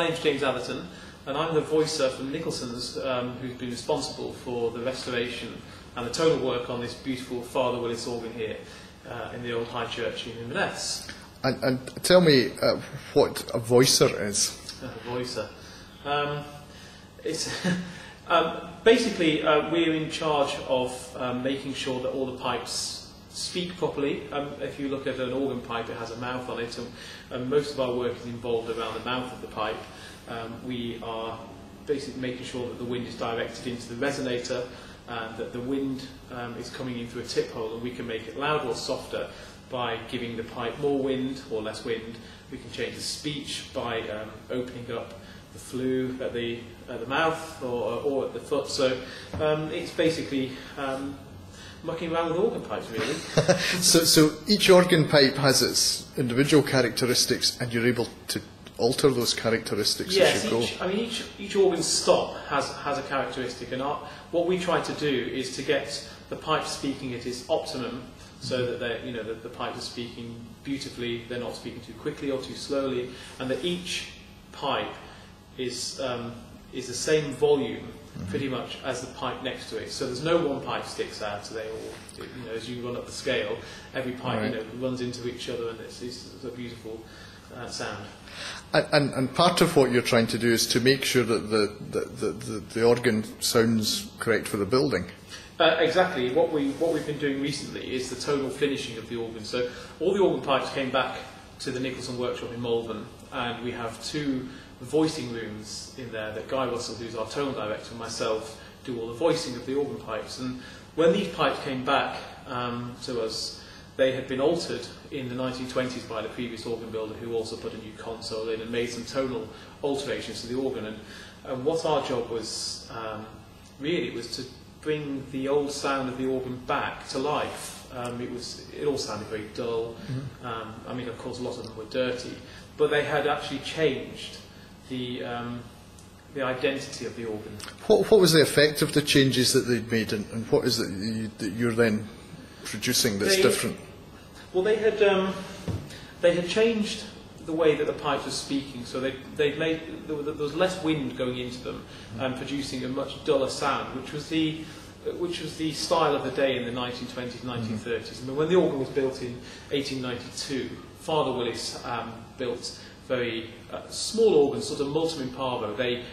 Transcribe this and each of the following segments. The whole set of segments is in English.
name's James Atherton, and I'm the voicer from Nicholson's, who's been responsible for the restoration and the total work on this beautiful Father Willis organ here in the old High Church in Inverness. And tell me what a voicer is. A voicer. It's basically we're in charge of making sure that all the pipes speak properly. If you look at an organ pipe, it has a mouth on it, and most of our work is involved around the mouth of the pipe. We are basically making sure that the wind is directed into the resonator, and that the wind is coming in through a tip hole, and we can make it louder or softer by giving the pipe more wind or less wind. We can change the speech by opening up the flue at the mouth or at the foot. So it's basically mucking around with organ pipes, really. So each organ pipe has its individual characteristics, and you're able to alter those characteristics as you go. Each organ stop has a characteristic, and what we try to do is to get the pipe speaking at its optimum, so that the pipes are speaking beautifully, they're not speaking too quickly or too slowly, and that each pipe is the same volume pretty much as the pipe next to it. So there's no one pipe sticks out. So they all, as you run up the scale, every pipe runs into each other, and it's a beautiful sound. And part of what you're trying to do is to make sure that the organ sounds correct for the building. Exactly. What we've been doing recently is the total finishing of the organ. So all the organ pipes came back to the Nicholson workshop in Malvern, and we have 2 voicing rooms in there that Guy Russell, who's our tonal director, and myself do all the voicing of the organ pipes. And when these pipes came back to us, they had been altered in the 1920s by the previous organ builder, who also put a new console in and made some tonal alterations to the organ. And what our job was, really, was to bring the old sound of the organ back to life. It all sounded very dull. Of course, a lot of them were dirty, but they had actually changed the identity of the organ. What was the effect of the changes that they'd made, and what is it that you're then producing that's different? Well, they had changed the way that the pipes were speaking, so there was less wind going into them and producing a much duller sound, which was the style of the day in the 1920s, 1930s. I mean, when the organ was built in 1892, Father Willis built very small organs, sort of multum in parvo. They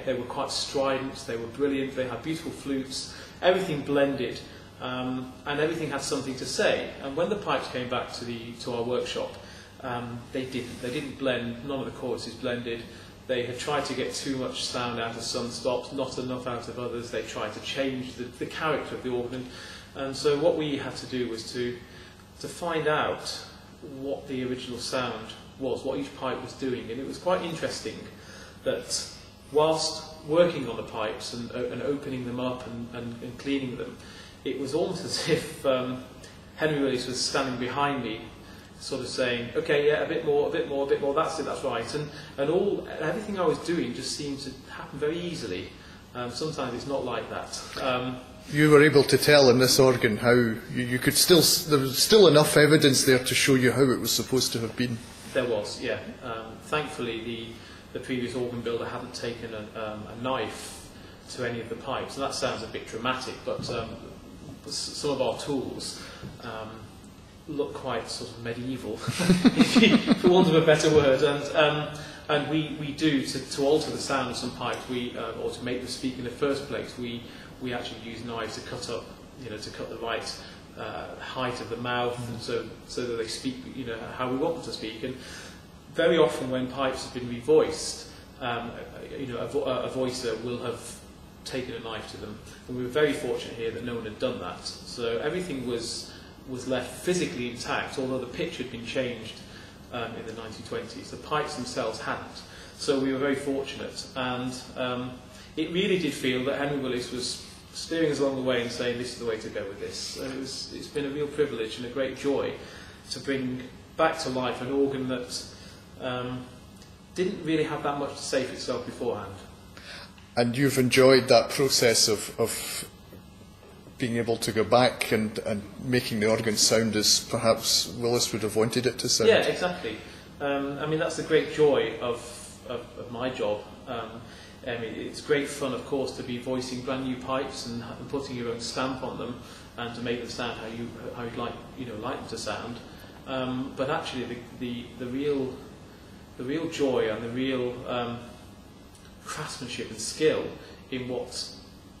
were quite strident, they were brilliant, they had beautiful flutes, everything blended, and everything had something to say. And when the pipes came back to our workshop, they didn't blend, none of the choruses blended. They had tried to get too much sound out of some stops, not enough out of others. They tried to change the character of the organ. And so what we had to do was to find out what the original sound was, what each pipe was doing. And it was quite interesting that whilst working on the pipes and opening them up and cleaning them, it was almost as if Henry Willis was standing behind me, sort of saying, okay, yeah, a bit more, that's it, that's right. And everything I was doing just seemed to happen very easily. Sometimes it's not like that. You were able to tell in this organ how you could there was still enough evidence there to show you how it was supposed to have been. There was, yeah. Thankfully, the previous organ builder hadn't taken a knife to any of the pipes. And that sounds a bit dramatic, but some of our tools look quite sort of medieval, for want of a better word. And we do, to alter the sound of some pipes, or to make them speak in the first place, we actually use knives to cut up, to cut the right height of the mouth, and so that they speak, how we want them to speak. And very often when pipes have been revoiced, a voicer will have taken a knife to them. And we were very fortunate here that no one had done that. So everything was left physically intact, although the pitch had been changed in the 1920s. The pipes themselves hadn't. So we were very fortunate. And it really did feel that Henry Willis was steering us along the way and saying, this is the way to go with this. And it's been a real privilege and a great joy to bring back to life an organ that didn't really have that much to say for itself beforehand. And you've enjoyed that process of being able to go back and making the organ sound as perhaps Willis would have wanted it to sound. Yeah, exactly. That's the great joy of of my job. It's great fun, of course, to be voicing brand new pipes and putting your own stamp on them and to make them sound how you'd like them to sound. But actually, the real joy and the real craftsmanship and skill in what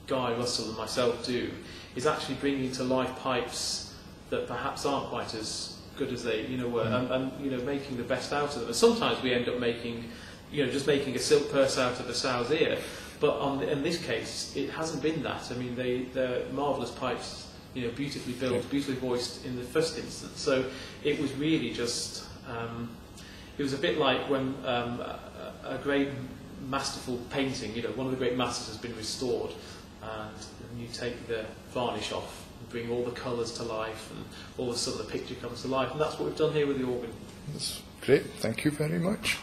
Guy, Russell, and myself do is actually bringing to life pipes that perhaps aren't quite as good as they were, and making the best out of them. And sometimes we end up making just making a silk purse out of a sow's ear. But in this case, it hasn't been that. I mean, they're marvellous pipes, beautifully built, beautifully voiced in the first instance. So it was really just, it was a bit like when a great masterful painting, one of the great masters has been restored, and you take the varnish off and bring all the colours to life, and all of a sudden the picture comes to life. And that's what we've done here with the organ. That's great. Thank you very much.